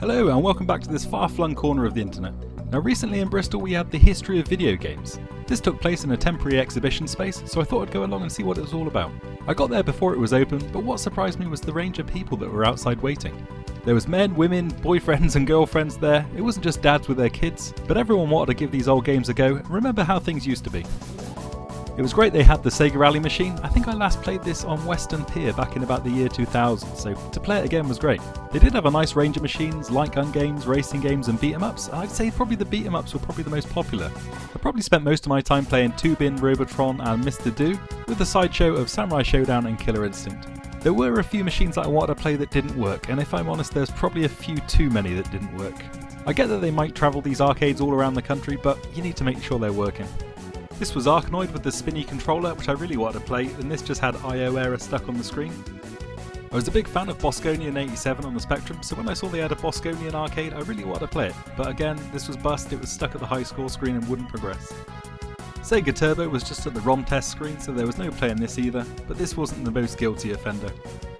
Hello and welcome back to this far-flung corner of the internet. Now recently in Bristol we had the history of video games. This took place in a temporary exhibition space, so I thought I'd go along and see what it was all about. I got there before it was open, but what surprised me was the range of people that were outside waiting. There was men, women, boyfriends and girlfriends there. It wasn't just dads with their kids, but everyone wanted to give these old games a go and remember how things used to be. It was great they had the Sega Rally machine. I think I last played this on Western Pier back in about the year 2000, so to play it again was great. They did have a nice range of machines, light gun games, racing games and beat 'em ups. I'd say probably the beat 'em ups were probably the most popular. I probably spent most of my time playing 2-Bin, Robotron and Mr. Do, with the sideshow of Samurai Showdown and Killer Instinct. There were a few machines that I wanted to play that didn't work, and if I'm honest there's probably a few too many that didn't work. I get that they might travel these arcades all around the country, but you need to make sure they're working. This was Arkanoid with the spinny controller, which I really wanted to play, and this just had IO error stuck on the screen. I was a big fan of Bosconian 87 on the Spectrum, so when I saw they had a Bosconian arcade, I really wanted to play it. But again, this was bust, it was stuck at the high score screen and wouldn't progress. Sega Turbo was just at the ROM test screen, so there was no playing this either, but this wasn't the most guilty offender.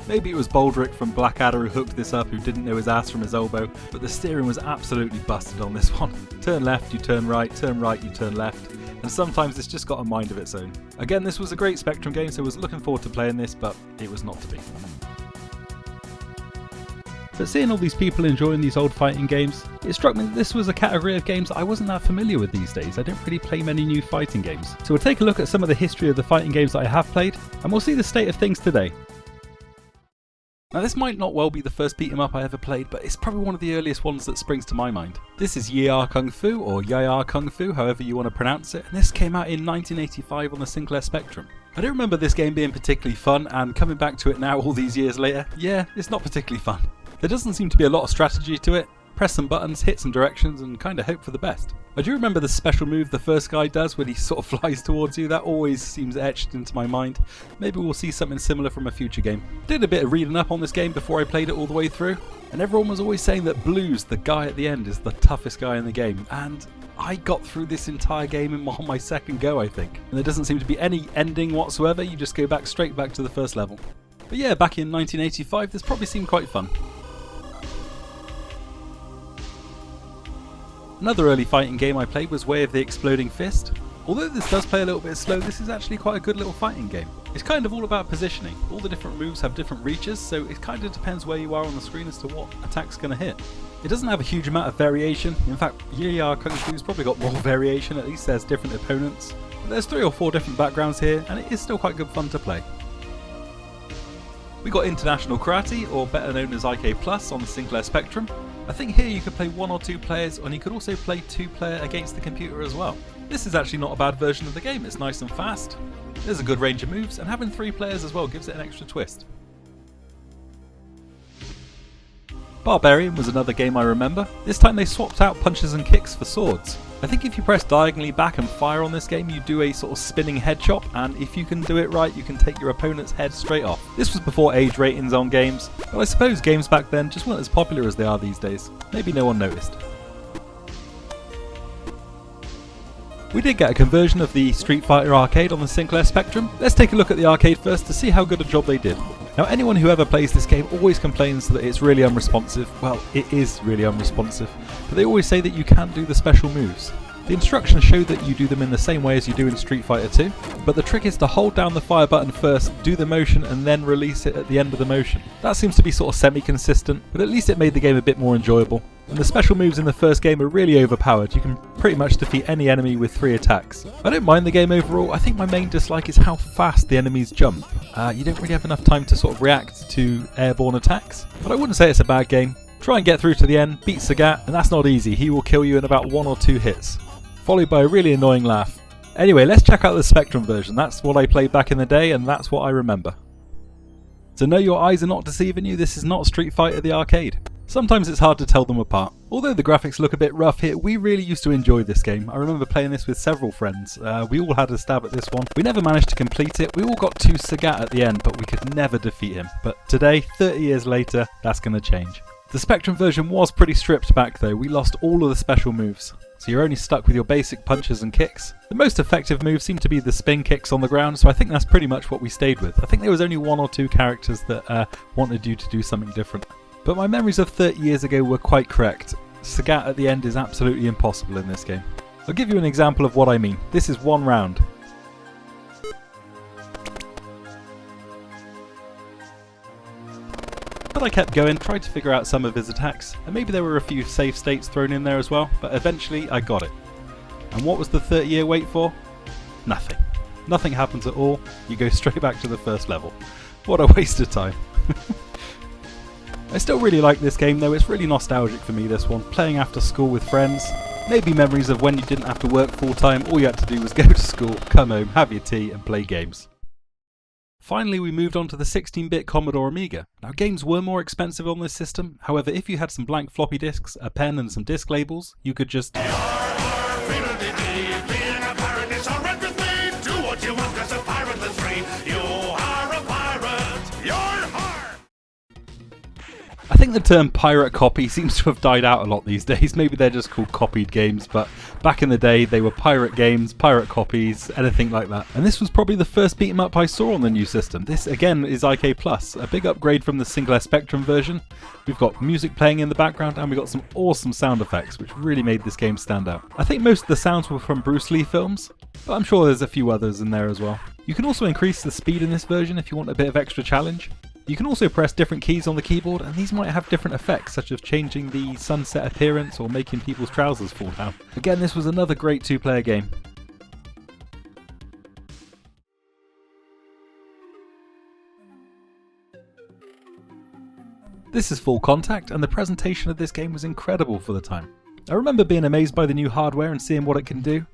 Maybe it was Baldrick from Blackadder who hooked this up, who didn't know his ass from his elbow, but the steering was absolutely busted on this one. Turn left, you turn right, you turn left. And sometimes it's just got a mind of its own. Again, this was a great Spectrum game, so I was looking forward to playing this, but it was not to be. But seeing all these people enjoying these old fighting games, it struck me that this was a category of games I wasn't that familiar with these days. I don't really play many new fighting games. So we'll take a look at some of the history of the fighting games that I have played, and we'll see the state of things today. Now this might not well be the first beat 'em up I ever played, but it's probably one of the earliest ones that springs to my mind. This is Yia Kung Fu, or Yaya Kung Fu, however you want to pronounce it, and this came out in 1985 on the Sinclair Spectrum. I don't remember this game being particularly fun, and coming back to it now all these years later, yeah, it's not particularly fun. There doesn't seem to be a lot of strategy to it. Press some buttons, hit some directions, and kinda hope for the best. I do remember the special move the first guy does when he sort of flies towards you. That always seems etched into my mind. Maybe we'll see something similar from a future game. Did a bit of reading up on this game before I played it all the way through, and everyone was always saying that Blues, the guy at the end, is the toughest guy in the game, and I got through this entire game on my second go, I think. And there doesn't seem to be any ending whatsoever, you just go straight back to the first level. But yeah, back in 1985 this probably seemed quite fun. Another early fighting game I played was Way of the Exploding Fist. Although this does play a little bit slow, this is actually quite a good little fighting game. It's kind of all about positioning. All the different moves have different reaches, so it kind of depends where you are on the screen as to what attack's going to hit. It doesn't have a huge amount of variation. In fact, Yia Kung Fu's probably got more variation, at least there's different opponents. But there's 3 or 4 different backgrounds here, and it is still quite good fun to play. We got International Karate, or better known as IK Plus, on the Sinclair Spectrum. I think here you could play 1 or 2 players, and you could also play 2-player against the computer as well. This is actually not a bad version of the game, it's nice and fast. There's a good range of moves, and having 3 players as well gives it an extra twist. Barbarian was another game I remember. This time they swapped out punches and kicks for swords. I think if you press diagonally back and fire on this game, you do a sort of spinning head chop, and if you can do it right, you can take your opponent's head straight off. This was before age ratings on games, but I suppose games back then just weren't as popular as they are these days. Maybe no one noticed. We did get a conversion of the Street Fighter arcade on the Sinclair Spectrum. Let's take a look at the arcade first to see how good a job they did. Now anyone who ever plays this game always complains that it's really unresponsive. Well, it is really unresponsive, but they always say that you can't do the special moves. The instructions show that you do them in the same way as you do in Street Fighter 2, but the trick is to hold down the fire button first, do the motion and then release it at the end of the motion. That seems to be sort of semi-consistent, but at least it made the game a bit more enjoyable. And the special moves in the first game are really overpowered. You can pretty much defeat any enemy with 3 attacks. I don't mind the game overall. I think my main dislike is how fast the enemies jump. You don't really have enough time to sort of react to airborne attacks, but I wouldn't say it's a bad game. Try and get through to the end, beat Sagat, and that's not easy. He will kill you in about 1 or 2 hits, followed by a really annoying laugh. Anyway, let's check out the Spectrum version. That's what I played back in the day, and that's what I remember. So no, your eyes are not deceiving you. This is not Street Fighter the arcade. Sometimes it's hard to tell them apart. Although the graphics look a bit rough here, we really used to enjoy this game. I remember playing this with several friends. We all had a stab at this one. We never managed to complete it. We all got to Sagat at the end, but we could never defeat him. But today, 30 years later, that's going to change. The Spectrum version was pretty stripped back though. We lost all of the special moves, so you're only stuck with your basic punches and kicks. The most effective move seemed to be the spin kicks on the ground, so I think that's pretty much what we stayed with. I think there was only 1 or 2 characters that wanted you to do something different. But my memories of 30 years ago were quite correct. Sagat at the end is absolutely impossible in this game. I'll give you an example of what I mean. This is one round. But I kept going, tried to figure out some of his attacks, and maybe there were a few save states thrown in there as well, but eventually I got it. And what was the 30-year wait for? Nothing. Nothing happens at all, you go straight back to the first level. What a waste of time. I still really like this game though, it's really nostalgic for me, this one. Playing after school with friends, maybe memories of when you didn't have to work full time, all you had to do was go to school, come home, have your tea and play games. Finally we moved on to the 16-bit Commodore Amiga. Now games were more expensive on this system, however if you had some blank floppy disks, a pen and some disc labels, you could just I think the term pirate copy seems to have died out a lot these days. Maybe they're just called copied games, but back in the day they were pirate games, pirate copies, anything like that. And this was probably the first beat 'em up I saw on the new system. This again is IK+, a big upgrade from the Sinclair Spectrum version. We've got music playing in the background and we've got some awesome sound effects which really made this game stand out. I think most of the sounds were from Bruce Lee films, but I'm sure there's a few others in there as well. You can also increase the speed in this version if you want a bit of extra challenge. You can also press different keys on the keyboard and these might have different effects such as changing the sunset appearance or making people's trousers fall down. Again, this was another great two-player game. This is Full Contact and the presentation of this game was incredible for the time. I remember being amazed by the new hardware and seeing what it can do.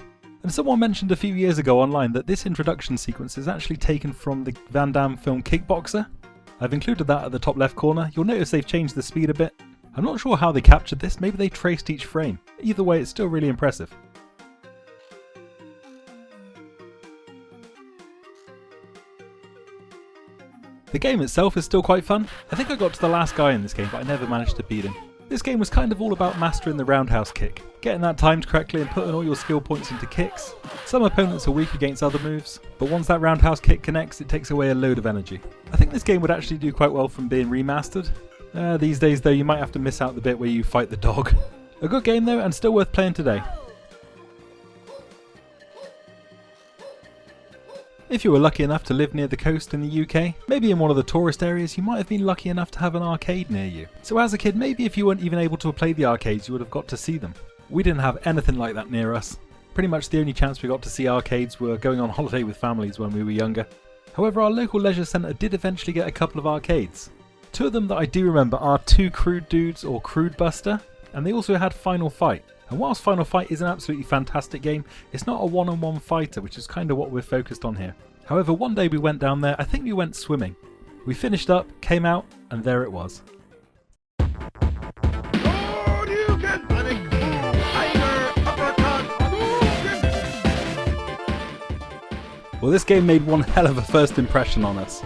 And someone mentioned a few years ago online that this introduction sequence is actually taken from the Van Damme film Kickboxer. I've included that at the top left corner. You'll notice they've changed the speed a bit. I'm not sure how they captured this, maybe they traced each frame. Either way, it's still really impressive. The game itself is still quite fun. I think I got to the last guy in this game, but I never managed to beat him. This game was kind of all about mastering the roundhouse kick, getting that timed correctly and putting all your skill points into kicks. Some opponents are weak against other moves, but once that roundhouse kick connects it takes away a load of energy. I think this game would actually do quite well from being remastered. These days though you might have to miss out the bit where you fight the dog. A good game though and still worth playing today. If you were lucky enough to live near the coast in the UK, maybe in one of the tourist areas, you might have been lucky enough to have an arcade near you. So as a kid, maybe if you weren't even able to play the arcades, you would have got to see them. We didn't have anything like that near us. Pretty much the only chance we got to see arcades were going on holiday with families when we were younger. However, our local leisure centre did eventually get a couple of arcades. Two of them that I do remember are Two Crude Dudes or Crude Buster, and they also had Final Fight. And whilst Final Fight is an absolutely fantastic game, it's not a one-on-one fighter, which is kind of what we're focused on here. However, one day we went down there, I think we went swimming. We finished up, came out, and there it was. Well, this game made one hell of a first impression on us.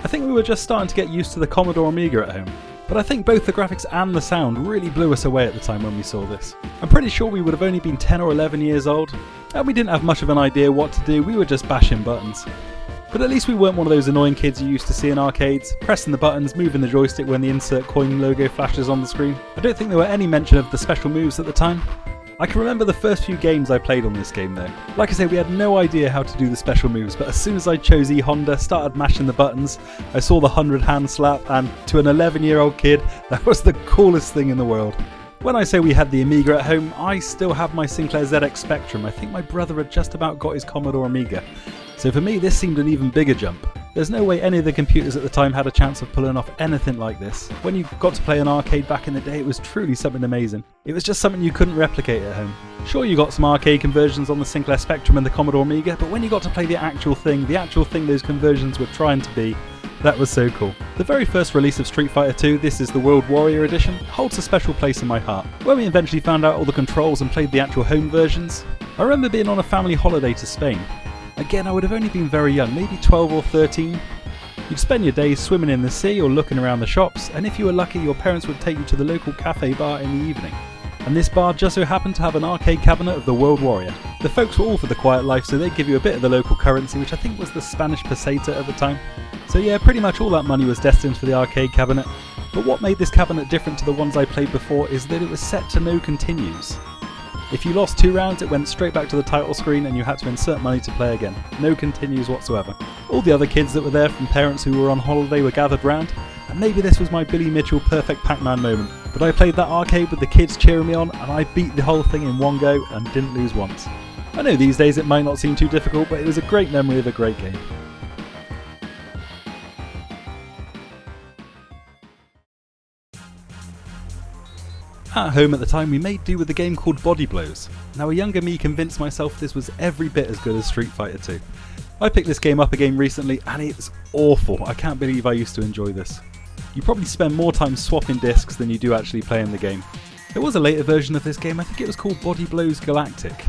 I think we were just starting to get used to the Commodore Amiga at home. But I think both the graphics and the sound really blew us away at the time when we saw this. I'm pretty sure we would have only been 10 or 11 years old, and we didn't have much of an idea what to do, we were just bashing buttons. But at least we weren't one of those annoying kids you used to see in arcades, pressing the buttons, moving the joystick when the insert coin logo flashes on the screen. I don't think there were any mention of the special moves at the time. I can remember the first few games I played on this game though. Like I say, we had no idea how to do the special moves, but as soon as I chose E-Honda, started mashing the buttons, I saw the 100 hand slap, and to an 11-year-old kid, that was the coolest thing in the world. When I say we had the Amiga at home, I still have my Sinclair ZX Spectrum. I think my brother had just about got his Commodore Amiga. So for me this seemed an even bigger jump. There's no way any of the computers at the time had a chance of pulling off anything like this. When you got to play an arcade back in the day, it was truly something amazing. It was just something you couldn't replicate at home. Sure, you got some arcade conversions on the Sinclair Spectrum and the Commodore Amiga, but when you got to play the actual thing those conversions were trying to be, that was so cool. The very first release of Street Fighter 2, this is the World Warrior Edition, holds a special place in my heart. When we eventually found out all the controls and played the actual home versions, I remember being on a family holiday to Spain. Again, I would have only been very young, maybe 12 or 13. You'd spend your days swimming in the sea or looking around the shops, and if you were lucky your parents would take you to the local cafe bar in the evening. And this bar just so happened to have an arcade cabinet of the World Warrior. The folks were all for the quiet life, so they'd give you a bit of the local currency, which I think was the Spanish peseta at the time. So yeah, pretty much all that money was destined for the arcade cabinet. But what made this cabinet different to the ones I played before is that it was set to no continues. If you lost 2 rounds, it went straight back to the title screen and you had to insert money to play again. No continues whatsoever. All the other kids that were there from parents who were on holiday were gathered round, and maybe this was my Billy Mitchell perfect Pac-Man moment. But I played that arcade with the kids cheering me on, and I beat the whole thing in one go and didn't lose once. I know these days it might not seem too difficult, but it was a great memory of a great game. At home at the time, we made do with a game called Body Blows. Now, a younger me convinced myself this was every bit as good as Street Fighter 2. I picked this game up again recently and it's awful. I can't believe I used to enjoy this. You probably spend more time swapping discs than you do actually playing the game. There was a later version of this game, I think it was called Body Blows Galactic.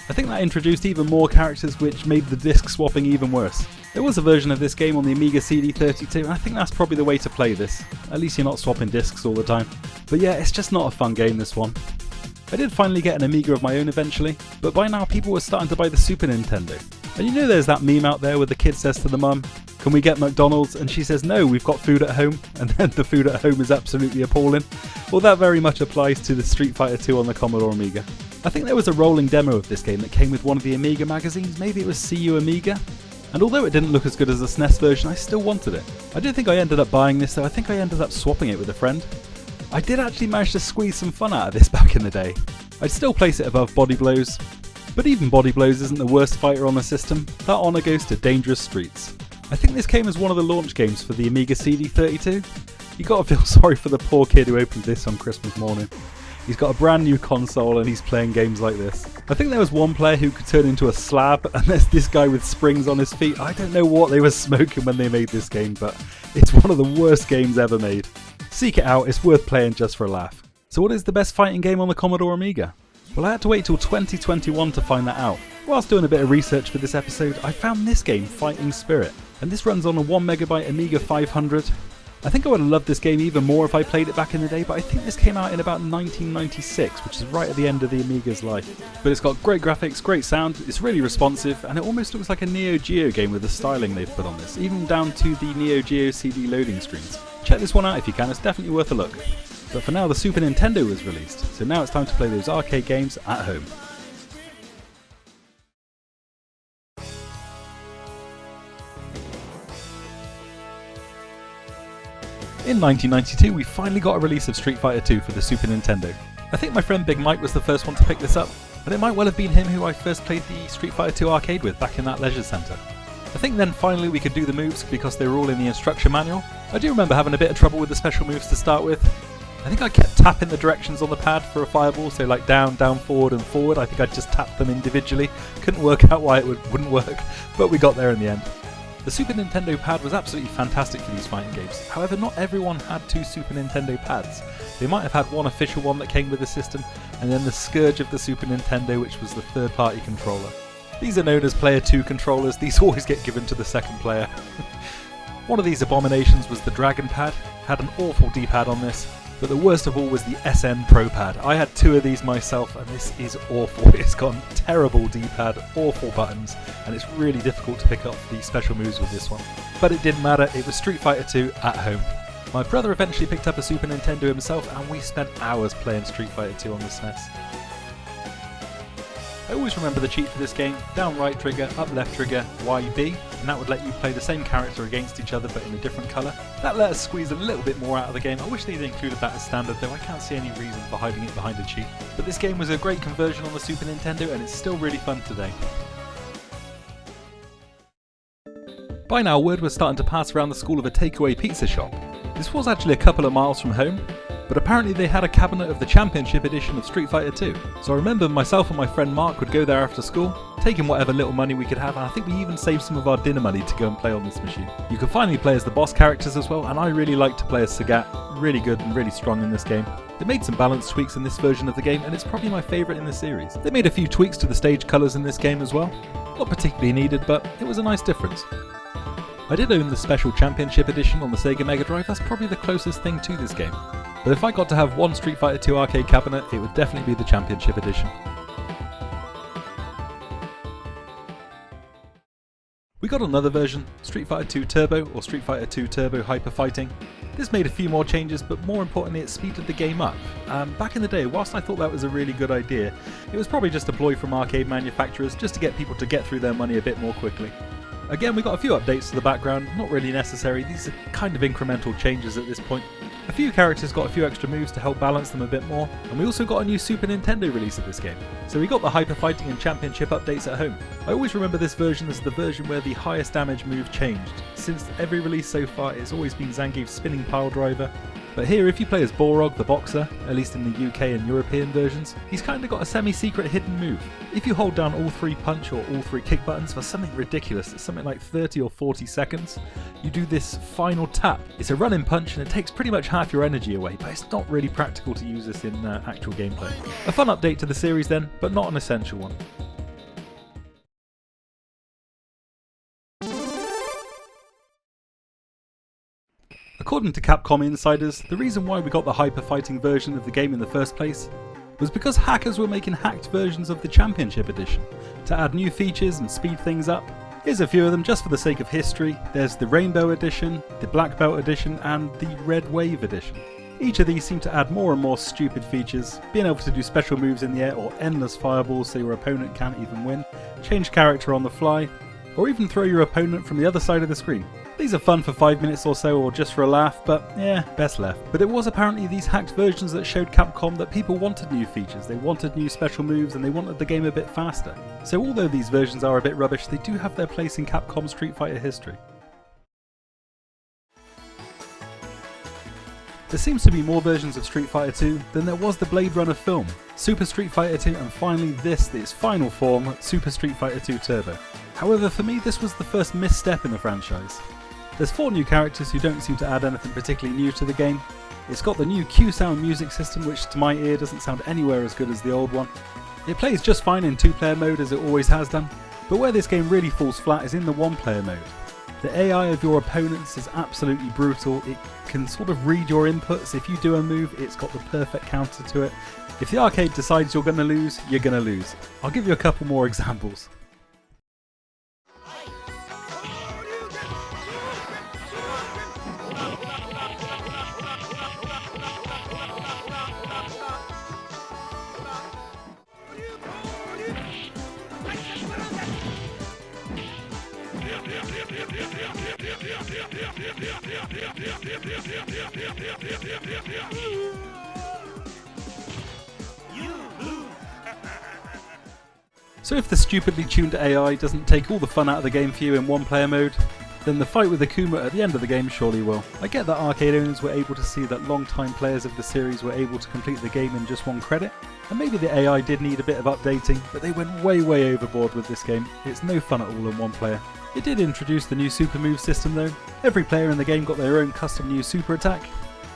I think that introduced even more characters which made the disc swapping even worse. There was a version of this game on the Amiga CD32 and I think that's probably the way to play this. At least you're not swapping discs all the time. But yeah, it's just not a fun game, this one. I did finally get an Amiga of my own eventually, but by now people were starting to buy the Super Nintendo. And you know there's that meme out there where the kid says to the mum, "Can we get McDonald's?" And she says, "No, we've got food at home," and then the food at home is absolutely appalling. Well, that very much applies to the Street Fighter 2 on the Commodore Amiga. I think there was a rolling demo of this game that came with one of the Amiga magazines, maybe it was CU Amiga? And although it didn't look as good as the SNES version, I still wanted it. I don't think I ended up buying this though, I think I ended up swapping it with a friend. I did actually manage to squeeze some fun out of this back in the day. I'd still place it above Body Blows, but even Body Blows isn't the worst fighter on the system. That honour goes to Dangerous Streets. I think this came as one of the launch games for the Amiga CD32. You gotta feel sorry for the poor kid who opened this on Christmas morning. He's got a brand new console and he's playing games like this. I think there was one player who could turn into a slab, and there's this guy with springs on his feet. I don't know what they were smoking when they made this game, but it's one of the worst games ever made. Seek it out, it's worth playing just for a laugh. So what is the best fighting game on the Commodore Amiga? Well, I had to wait till 2021 to find that out. Whilst doing a bit of research for this episode, I found this game, Fighting Spirit, and this runs on a 1MB Amiga 500. I think I would have loved this game even more if I played it back in the day, but I think this came out in about 1996, which is right at the end of the Amiga's life. But it's got great graphics, great sound, it's really responsive, and it almost looks like a Neo Geo game with the styling they've put on this, even down to the Neo Geo CD loading screens. Check this one out if you can, it's definitely worth a look. But for now, the Super Nintendo was released, so now it's time to play those arcade games at home. In 1992, we finally got a release of Street Fighter 2 for the Super Nintendo. I think my friend Big Mike was the first one to pick this up, but it might well have been him who I first played the Street Fighter 2 arcade with back in that leisure centre. I think then finally we could do the moves because they were all in the instruction manual. I do remember having a bit of trouble with the special moves to start with. I think I kept tapping the directions on the pad for a fireball, so like down, down, forward and forward. I think I just tapped them individually. Couldn't work out why it wouldn't work, but we got there in the end. The Super Nintendo pad was absolutely fantastic for these fighting games. However, not everyone had 2 Super Nintendo pads. They might have had one official one that came with the system, and then the scourge of the Super Nintendo, which was the third-party controller. These are known as Player 2 controllers. These always get given to the second player. One of these abominations was the Dragon pad. Had an awful D-pad on this, but the worst of all was the SN Pro pad. I had 2 of these myself and this is awful. It's got a terrible D-pad, awful buttons, and it's really difficult to pick up the special moves with this one. But it didn't matter, it was Street Fighter 2 at home. My brother eventually picked up a Super Nintendo himself and we spent hours playing Street Fighter 2 on the SNES. I always remember the cheat for this game: down right trigger, up left trigger, YB, and that would let you play the same character against each other but in a different colour. That let us squeeze a little bit more out of the game. I wish they'd included that as standard though, I can't see any reason for hiding it behind a cheat. But this game was a great conversion on the Super Nintendo and it's still really fun today. By now word was starting to pass around the school of a takeaway pizza shop. This was actually a couple of miles from home, but apparently they had a cabinet of the Championship edition of Street Fighter 2. So I remember myself and my friend Mark would go there after school, taking whatever little money we could have, and I think we even saved some of our dinner money to go and play on this machine. You could finally play as the boss characters as well, and I really liked to play as Sagat, really good and really strong in this game. They made some balance tweaks in this version of the game, and it's probably my favourite in the series. They made a few tweaks to the stage colours in this game as well. Not particularly needed, but it was a nice difference. I did own the special Championship edition on the Sega Mega Drive, that's probably the closest thing to this game. But if I got to have one Street Fighter 2 arcade cabinet, it would definitely be the Championship edition. We got another version, Street Fighter 2 Turbo or Street Fighter 2 Turbo Hyper Fighting. This made a few more changes, but more importantly it speeded the game up. Back in the day, whilst I thought that was a really good idea, it was probably just a ploy from arcade manufacturers just to get people to get through their money a bit more quickly. Again, we got a few updates to the background, not really necessary, these are kind of incremental changes at this point. A few characters got a few extra moves to help balance them a bit more, and we also got a new Super Nintendo release of this game. So we got the Hyper Fighting and Championship updates at home. I always remember this version as the version where the highest damage move changed. Since every release so far it's always been Zangief's spinning pile driver. But here, if you play as Balrog the Boxer, at least in the UK and European versions, he's kinda got a semi-secret hidden move. If you hold down all 3 punch or all 3 kick buttons for something ridiculous, it's something like 30 or 40 seconds, you do this final tap. It's a running punch and it takes pretty much half your energy away, but it's not really practical to use this in actual gameplay. A fun update to the series then, but not an essential one. According to Capcom insiders, the reason why we got the hyper fighting version of the game in the first place was because hackers were making hacked versions of the Championship Edition to add new features and speed things up. Here's a few of them just for the sake of history. There's the Rainbow Edition, the Black Belt Edition and the Red Wave Edition. Each of these seem to add more and more stupid features, being able to do special moves in the air or endless fireballs so your opponent can't even win, change character on the fly, or even throw your opponent from the other side of the screen. These are fun for 5 minutes or so or just for a laugh, but yeah, best left. But it was apparently these hacked versions that showed Capcom that people wanted new features, they wanted new special moves and they wanted the game a bit faster. So although these versions are a bit rubbish, they do have their place in Capcom Street Fighter history. There seems to be more versions of Street Fighter 2 than there was the Blade Runner film, Super Street Fighter 2 and finally this, its final form, Super Street Fighter 2 Turbo. However, for me this was the first misstep in the franchise. There's 4 new characters who don't seem to add anything particularly new to the game. It's got the new Q-Sound music system which to my ear doesn't sound anywhere as good as the old one. It plays just fine in 2-player mode as it always has done, but where this game really falls flat is in the 1-player mode. The AI of your opponents is absolutely brutal, it can sort of read your inputs. If you do a move, it's got the perfect counter to it. If the arcade decides you're going to lose, you're going to lose. I'll give you a couple more examples. So if the stupidly tuned AI doesn't take all the fun out of the game for you in 1-player mode, then the fight with Akuma at the end of the game surely will. I get that arcade owners were able to see that long-time players of the series were able to complete the game in just 1 credit, and maybe the AI did need a bit of updating, but they went way overboard with this game. It's no fun at all in 1 player. It did introduce the new super move system though. Every player in the game got their own custom new super attack.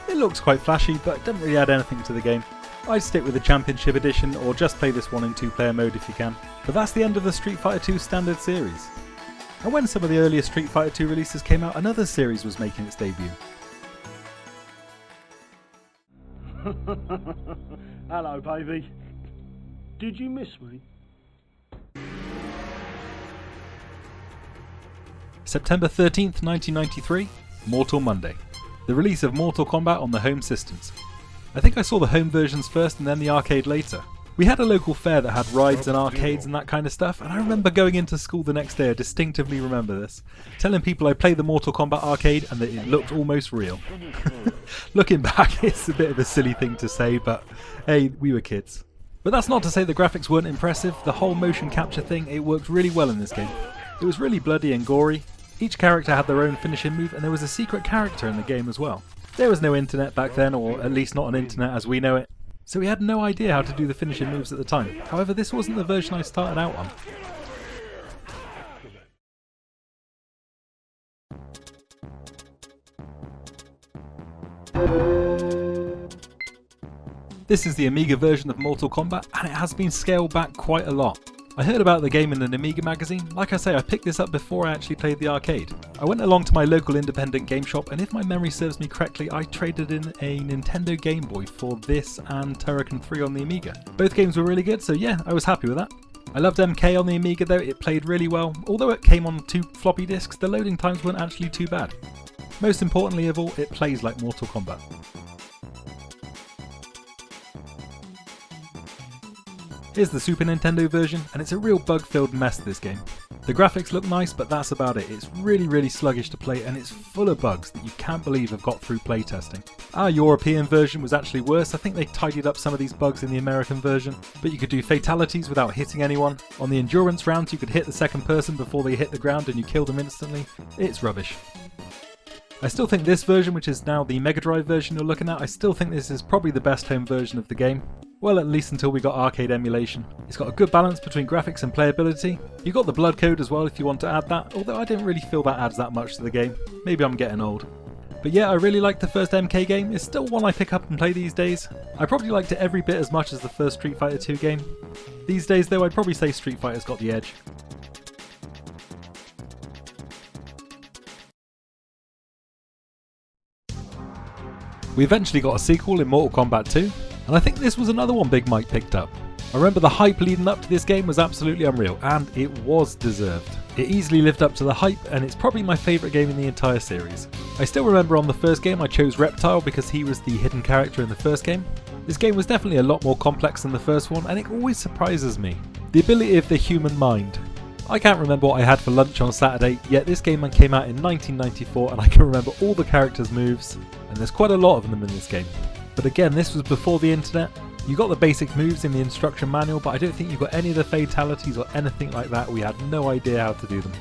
It looks quite flashy, but it doesn't really add anything to the game. I'd stick with the Championship Edition or just play this one in 2-player mode if you can. But that's the end of the Street Fighter 2 standard series. And when some of the earlier Street Fighter 2 releases came out, another series was making its debut. Hello, baby. Did you miss me? September 13th, 1993, Mortal Monday. The release of Mortal Kombat on the home systems. I think I saw the home versions first and then the arcade later. We had a local fair that had rides and arcades and that kind of stuff, and I remember going into school the next day, I distinctively remember this, telling people I played the Mortal Kombat arcade and that it looked almost real. Looking back, it's a bit of a silly thing to say, but hey, we were kids. But that's not to say the graphics weren't impressive, the whole motion capture thing, it worked really well in this game. It was really bloody and gory, each character had their own finishing move, and there was a secret character in the game as well. There was no internet back then, or at least not an internet as we know it, so we had no idea how to do the finishing moves at the time. However, this wasn't the version I started out on. This is the Amiga version of Mortal Kombat, and it has been scaled back quite a lot. I heard about the game in an Amiga magazine. Like I say, I picked this up before I actually played the arcade. I went along to my local independent game shop, and if my memory serves me correctly, I traded in a Nintendo Game Boy for this and Turrican 3 on the Amiga. Both games were really good, so yeah, I was happy with that. I loved MK on the Amiga though, it played really well. Although it came on 2 floppy disks, the loading times weren't actually too bad. Most importantly of all, it plays like Mortal Kombat. Here's the Super Nintendo version, and it's a real bug-filled mess, this game. The graphics look nice, but that's about it. It's really sluggish to play, and it's full of bugs that you can't believe have got through playtesting. Our European version was actually worse. I think they tidied up some of these bugs in the American version, but you could do fatalities without hitting anyone. On the endurance rounds, you could hit the second person before they hit the ground and you killed them instantly. It's rubbish. I still think this version, which is now the Mega Drive version you're looking at, I still think this is probably the best home version of the game. Well, at least until we got arcade emulation. It's got a good balance between graphics and playability. You got the blood code as well if you want to add that, although I didn't really feel that adds that much to the game. Maybe I'm getting old. But yeah, I really like the first MK game. It's still one I pick up and play these days. I probably liked it every bit as much as the first Street Fighter 2 game. These days though, I'd probably say Street Fighter's got the edge. We eventually got a sequel in Mortal Kombat 2, and I think this was another one Big Mike picked up. I remember the hype leading up to this game was absolutely unreal, and it was deserved. It easily lived up to the hype, and it's probably my favourite game in the entire series. I still remember on the first game I chose Reptile because he was the hidden character in the first game. This game was definitely a lot more complex than the first one, and it always surprises me. The ability of the human mind. I can't remember what I had for lunch on Saturday, yet this game came out in 1994 and I can remember all the characters' moves, and there's quite a lot of them in this game. But again, this was before the internet. You got the basic moves in the instruction manual, but I don't think you got any of the fatalities or anything like that. We had no idea how to do them.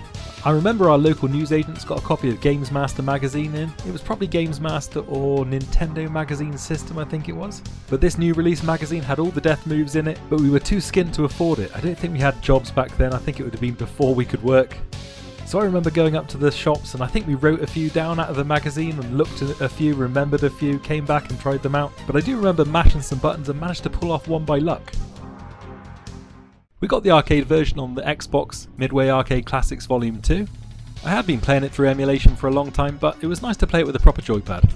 I remember our local newsagents got a copy of Games Master magazine in. It was probably Games Master or Nintendo Magazine System, I think it was. But this new release magazine had all the death moves in it, but we were too skint to afford it. I don't think we had jobs back then. I think it would have been before we could work. So I remember going up to the shops and I think we wrote a few down out of the magazine and looked at a few, remembered a few, came back and tried them out. But I do remember mashing some buttons and managed to pull off one by luck. We got the arcade version on the Xbox Midway Arcade Classics Volume 2. I had been playing it through emulation for a long time, but it was nice to play it with a proper joypad.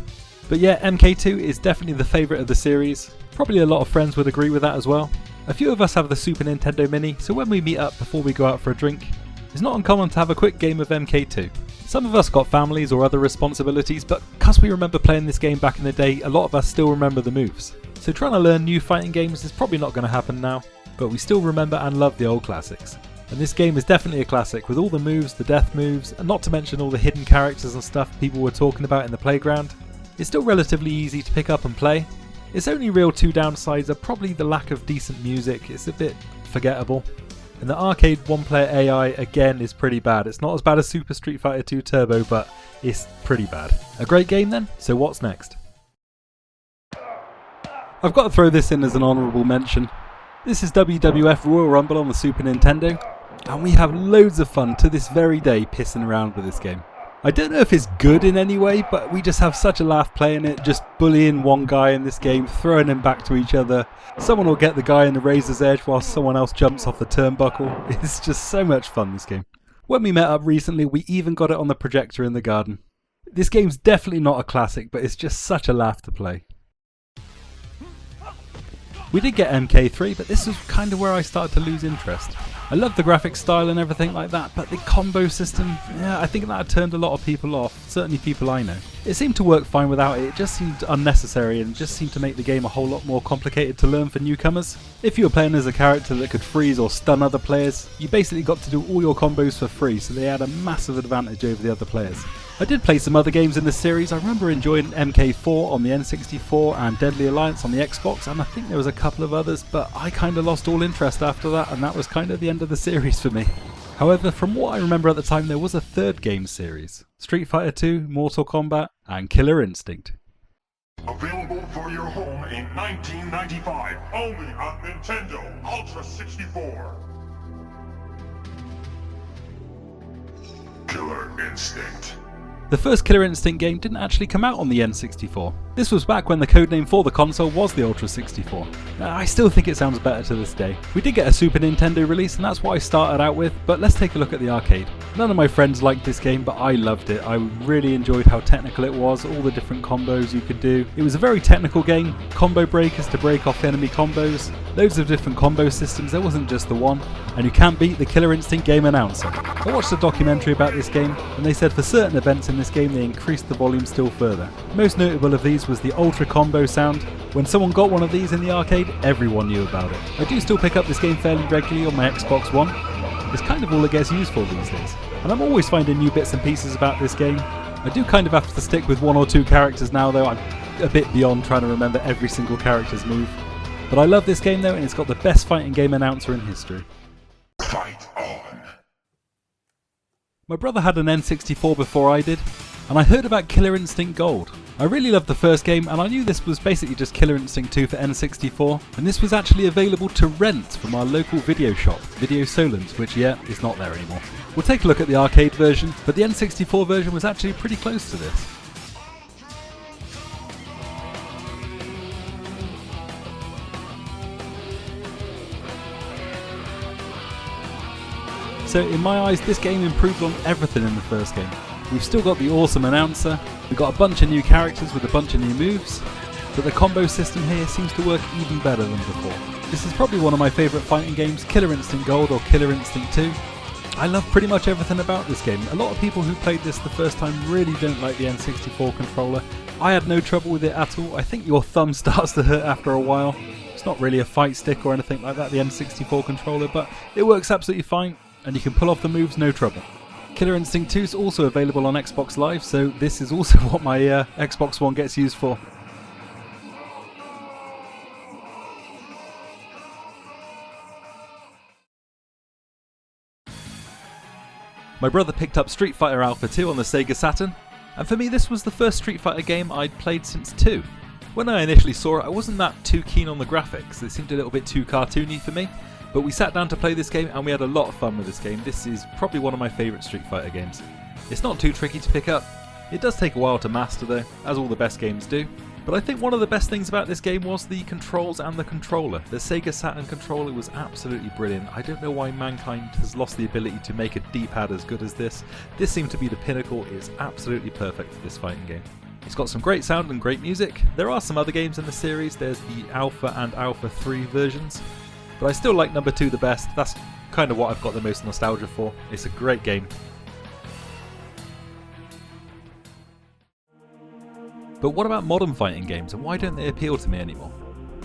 But yeah, MK2 is definitely the favourite of the series. Probably a lot of friends would agree with that as well. A few of us have the Super Nintendo Mini, so when we meet up before we go out for a drink, it's not uncommon to have a quick game of MK2. Some of us got families or other responsibilities, but because we remember playing this game back in the day, a lot of us still remember the moves. So trying to learn new fighting games is probably not going to happen now, but we still remember and love the old classics. And this game is definitely a classic with all the moves, the death moves, and not to mention all the hidden characters and stuff people were talking about in the playground. It's still relatively easy to pick up and play. Its only real two downsides are probably the lack of decent music. It's a bit forgettable. And the arcade one-player AI again is pretty bad. It's not as bad as Super Street Fighter 2 Turbo, but it's pretty bad. A great game then? So what's next? I've got to throw this in as an honourable mention. This is WWF Royal Rumble on the Super Nintendo, and we have loads of fun to this very day pissing around with this game. I don't know if it's good in any way, but we just have such a laugh playing it, just bullying one guy in this game, throwing him back to each other. Someone will get the guy in the razor's edge while someone else jumps off the turnbuckle. It's just so much fun, this game. When we met up recently, we even got it on the projector in the garden. This game's definitely not a classic, but it's just such a laugh to play. We did get MK3, but this was kind of where I started to lose interest. I love the graphic style and everything like that, but the combo system, yeah, I think that turned a lot of people off, certainly people I know. It seemed to work fine without it, it just seemed unnecessary and just seemed to make the game a whole lot more complicated to learn for newcomers. If you were playing as a character that could freeze or stun other players, you basically got to do all your combos for free, so they had a massive advantage over the other players. I did play some other games in this series. I remember enjoying MK4 on the N64 and Deadly Alliance on the Xbox, and I think there was a couple of others, but I kind of lost all interest after that, and that was kind of the end of the series for me. However, from what I remember at the time, there was a third game series: Street Fighter 2, Mortal Kombat, and Killer Instinct. Available for your home in 1995, only on Nintendo Ultra 64. Killer Instinct. The first Killer Instinct game didn't actually come out on the N64. This was back when the codename for the console was the Ultra 64. I still think it sounds better to this day. We did get a Super Nintendo release and that's what I started out with, but let's take a look at the arcade. None of my friends liked this game, but I loved it. I really enjoyed how technical it was, all the different combos you could do. It was a very technical game, combo breakers to break off enemy combos, loads of different combo systems, there wasn't just the one, and you can't beat the Killer Instinct game announcer. I watched a documentary about this game, and they said for certain events in this game they increased the volume still further. Most notable of these was the Ultra Combo sound. When someone got one of these in the arcade, everyone knew about it. I do still pick up this game fairly regularly on my Xbox One. It's kind of all it gets used for these days. And I'm always finding new bits and pieces about this game. I do kind of have to stick with one or two characters now though, I'm a bit beyond trying to remember every single character's move. But I love this game though, and it's got the best fighting game announcer in history. Fight on. My brother had an N64 before I did, and I heard about Killer Instinct Gold. I really loved the first game, and I knew this was basically just Killer Instinct 2 for N64, and this was actually available to rent from our local video shop, Video Solent, which is not there anymore. We'll take a look at the arcade version, but the N64 version was actually pretty close to this. So in my eyes, this game improved on everything in the first game. We've still got the awesome announcer, we've got a bunch of new characters with a bunch of new moves, but the combo system here seems to work even better than before. This is probably one of my favourite fighting games, Killer Instinct Gold or Killer Instinct 2. I love pretty much everything about this game. A lot of people who played this the first time really don't like the N64 controller. I had no trouble with it at all. I think your thumb starts to hurt after a while. It's not really a fight stick or anything like that, the N64 controller, but it works absolutely fine and you can pull off the moves no trouble. Killer Instinct 2 is also available on Xbox Live, so this is also what my Xbox One gets used for. My brother picked up Street Fighter Alpha 2 on the Sega Saturn, and for me this was the first Street Fighter game I'd played since 2. When I initially saw it, I wasn't that too keen on the graphics, it seemed a little bit too cartoony for me. But we sat down to play this game and we had a lot of fun with this game. This is probably one of my favourite Street Fighter games. It's not too tricky to pick up. It does take a while to master though, as all the best games do. But I think one of the best things about this game was the controls and the controller. The Sega Saturn controller was absolutely brilliant. I don't know why mankind has lost the ability to make a D-pad as good as this. This seemed to be the pinnacle. It's absolutely perfect for this fighting game. It's got some great sound and great music. There are some other games in the series. There's the Alpha and Alpha 3 versions. But I still like number 2 the best. That's kind of what I've got the most nostalgia for. It's a great game. But what about modern fighting games, and why don't they appeal to me anymore?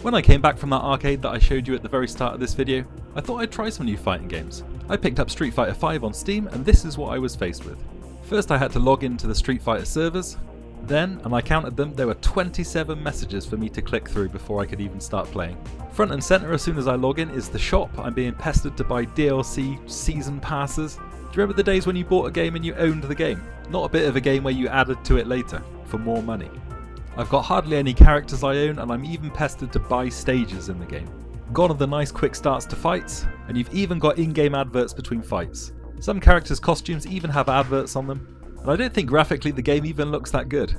When I came back from that arcade that I showed you at the very start of this video, I thought I'd try some new fighting games. I picked up Street Fighter V on Steam, and this is what I was faced with. First I had to log into the Street Fighter servers. Then, and I counted them, there were 27 messages for me to click through before I could even start playing. Front and centre as soon as I log in is the shop. I'm being pestered to buy DLC season passes. Do you remember the days when you bought a game and you owned the game? Not a bit of a game where you added to it later, for more money. I've got hardly any characters I own, and I'm even pestered to buy stages in the game. Gone are the nice quick starts to fights, and you've even got in-game adverts between fights. Some characters' costumes even have adverts on them. And I don't think graphically the game even looks that good.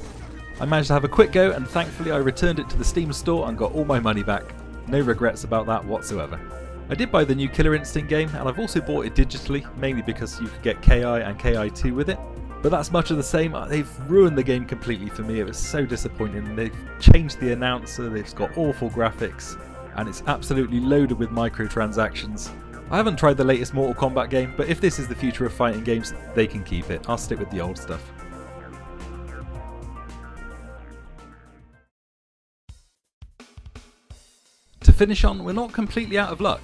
I managed to have a quick go and thankfully I returned it to the Steam store and got all my money back. No regrets about that whatsoever. I did buy the new Killer Instinct game and I've also bought it digitally, mainly because you could get KI and KI2 with it. But that's much of the same. They've ruined the game completely for me. It was so disappointing. They've changed the announcer, they've got awful graphics, and it's absolutely loaded with microtransactions. I haven't tried the latest Mortal Kombat game, but if this is the future of fighting games, they can keep it. I'll stick with the old stuff. To finish on, we're not completely out of luck.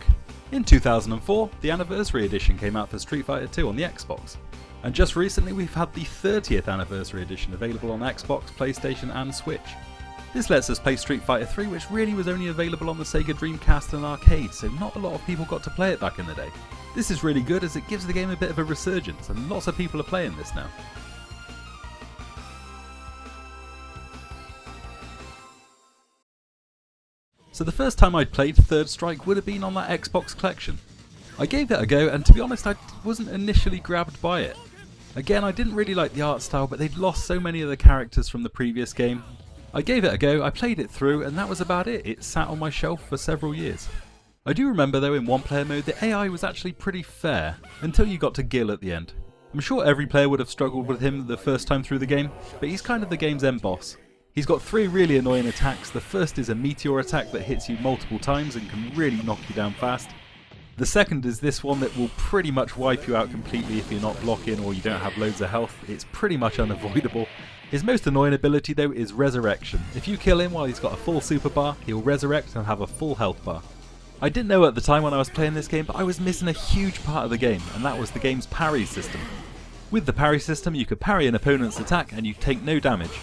In 2004, the Anniversary Edition came out for Street Fighter 2 on the Xbox. And just recently we've had the 30th Anniversary Edition available on Xbox, PlayStation and Switch. This lets us play Street Fighter 3, which really was only available on the Sega Dreamcast and arcade, so not a lot of people got to play it back in the day. This is really good as it gives the game a bit of a resurgence, and lots of people are playing this now. So the first time I'd played Third Strike would have been on that Xbox collection. I gave it a go, and to be honest I wasn't initially grabbed by it. Again, I didn't really like the art style, but they'd lost so many of the characters from the previous game. I gave it a go, I played it through, and that was about it. It sat on my shelf for several years. I do remember though in one player mode the AI was actually pretty fair, until you got to Gil at the end. I'm sure every player would have struggled with him the first time through the game, but he's kind of the game's end boss. He's got 3 really annoying attacks. The first is a meteor attack that hits you multiple times and can really knock you down fast. The second is this one that will pretty much wipe you out completely if you're not blocking or you don't have loads of health. It's pretty much unavoidable. His most annoying ability though is Resurrection. If you kill him while he's got a full super bar, he'll resurrect and have a full health bar. I didn't know at the time when I was playing this game, but I was missing a huge part of the game, and that was the game's parry system. With the parry system you could parry an opponent's attack and you take no damage.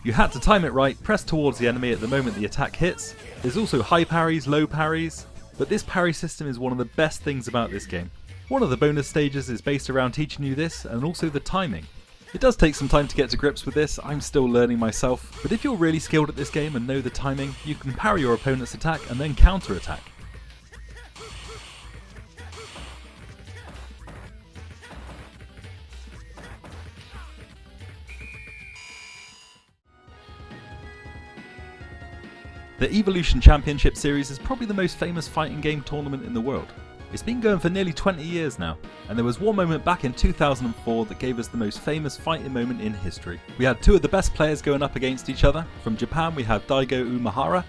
You had to time it right, press towards the enemy at the moment the attack hits. There's also high parries, low parries, but this parry system is one of the best things about this game. One of the bonus stages is based around teaching you this, and also the timing. It does take some time to get to grips with this, I'm still learning myself, but if you're really skilled at this game and know the timing, you can parry your opponent's attack and then counter attack. The Evolution Championship Series is probably the most famous fighting game tournament in the world. It's been going for nearly 20 years now, and there was one moment back in 2004 that gave us the most famous fighting moment in history. We had 2 of the best players going up against each other. From Japan we have Daigo Umehara,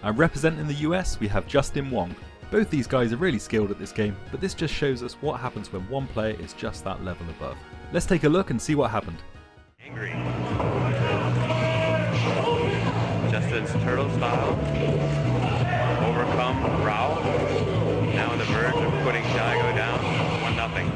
and representing the US we have Justin Wong. Both these guys are really skilled at this game, but this just shows us what happens when one player is just that level above. Let's take a look and see what happened. Angry. Justin's turtle style. Overcome Rao. Now on the verge of putting Daigo down. 1-0.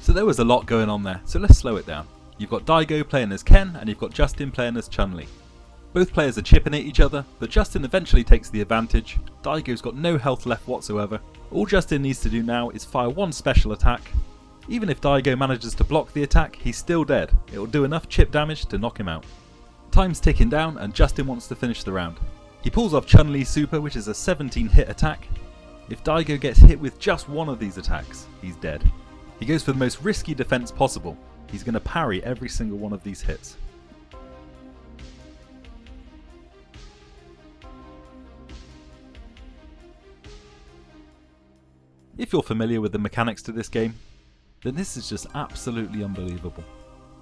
So there was a lot going on there, so let's slow it down. You've got Daigo playing as Ken and you've got Justin playing as Chun-Li. Both players are chipping at each other, but Justin eventually takes the advantage. Daigo's got no health left whatsoever. All Justin needs to do now is fire one special attack. Even if Daigo manages to block the attack, he's still dead. It will do enough chip damage to knock him out. Time's ticking down and Justin wants to finish the round. He pulls off Chun-Li's super, which is a 17 hit attack. If Daigo gets hit with just one of these attacks, he's dead. He goes for the most risky defense possible. He's going to parry every single one of these hits. If you're familiar with the mechanics to this game, then this is just absolutely unbelievable.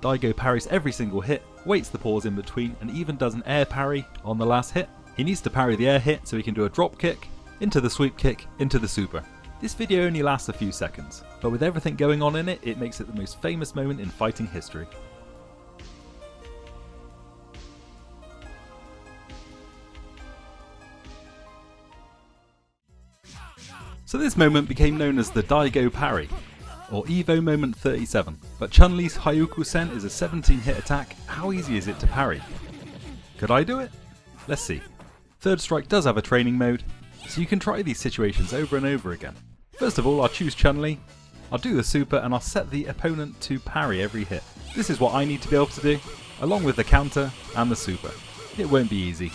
Daigo parries every single hit, waits the pause in between, and even does an air parry on the last hit. He needs to parry the air hit so he can do a drop kick, into the sweep kick, into the super. This video only lasts a few seconds, but with everything going on in it, it makes it the most famous moment in fighting history. So this moment became known as the Daigo Parry, or Evo Moment 37, but Chun-Li's Hyuku-sen is a 17 hit attack. How easy is it to parry? Could I do it? Let's see. Third Strike does have a training mode, so you can try these situations over and over again. First of all, I'll choose Chun-Li, I'll do the super and I'll set the opponent to parry every hit. This is what I need to be able to do, along with the counter and the super. It won't be easy.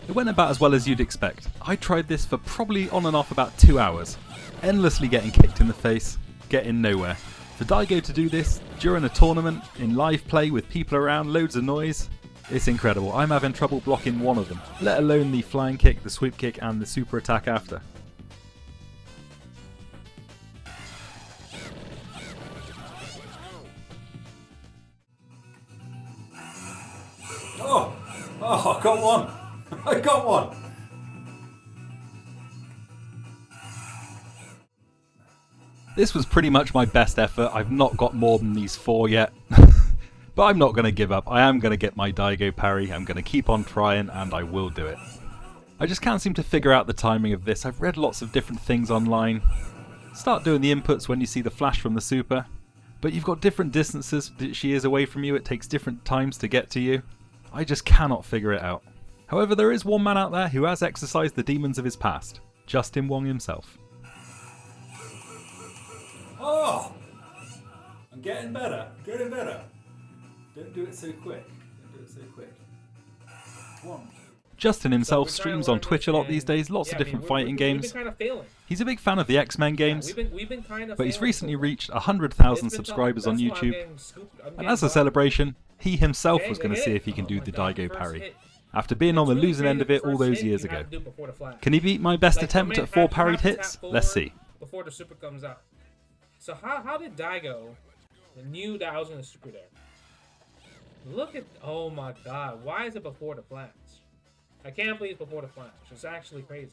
It went about as well as you'd expect. I tried this for probably on and off about 2 hours, endlessly getting kicked in the face, getting nowhere. For Daigo to do this during a tournament, in live play with people around, loads of noise, it's incredible. I'm having trouble blocking one of them, let alone the flying kick, the sweep kick and the super attack after. Oh, I got one! I got one! This was pretty much my best effort. I've not got more than these 4 yet. But I'm not going to give up. I am going to get my Daigo parry. I'm going to keep on trying and I will do it. I just can't seem to figure out the timing of this. I've read lots of different things online. Start doing the inputs when you see the flash from the super, but you've got different distances that she is away from you, it takes different times to get to you. I just cannot figure it out. However, there is one man out there who has exorcised the demons of his past, Justin Wong himself. Oh! I'm getting better, getting better. Don't do it so quick, don't do it so quick. One. Justin himself streams on Twitch a lot these days, lots of different fighting games. He's a big fan of the X-Men games, but he's recently reached 100,000 subscribers on YouTube, and as a celebration, he himself was going to see if he can do the Daigo parry, after being on the losing end of it all those years ago. Can he beat my best attempt at 4 parried hits? Let's see. Before the super comes out. So how did Daigo, the new Daigo in the super there? Look at, oh my god, why is it before the flash? I can't believe it's before the flash. It's actually crazy.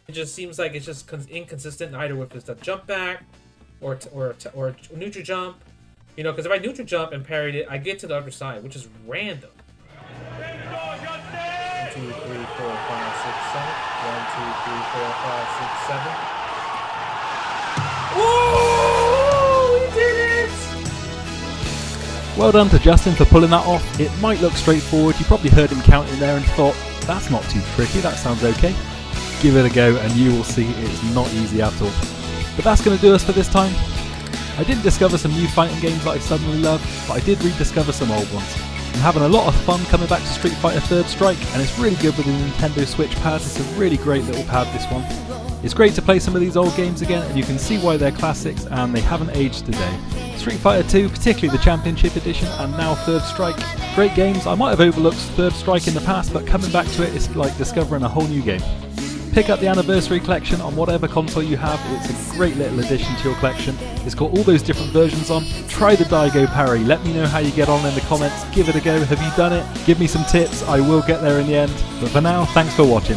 It just seems like it's just inconsistent either with just a jump back or neutral jump. You know, because if I neutral jump and parried it, I get to the other side, which is random. 1, 2, 3, 4, 5, 6, 7. 1, 2, 3, 4, 5, 6, 7. Whoa! We did it! Well done to Justin for pulling that off. It might look straightforward. You probably heard him counting there and thought, that's not too tricky, that sounds okay. Give it a go and you will see it's not easy at all. But that's going to do us for this time. I didn't discover some new fighting games that I suddenly love, but I did rediscover some old ones. I'm having a lot of fun coming back to Street Fighter 3rd Strike, and it's really good with the Nintendo Switch pad. It's a really great little pad, this one. It's great to play some of these old games again, and you can see why they're classics and they haven't aged today. Street Fighter 2, particularly the Championship Edition, and now 3rd Strike. Great games. I might have overlooked 3rd Strike in the past, but coming back to it is like discovering a whole new game. Pick up the Anniversary Collection on whatever console you have. It's a great little addition to your collection. It's got all those different versions on. Try the Daigo parry. Let me know how you get on in the comments. Give it a go. Have you done it? Give me some tips. I will get there in the end. But for now, thanks for watching.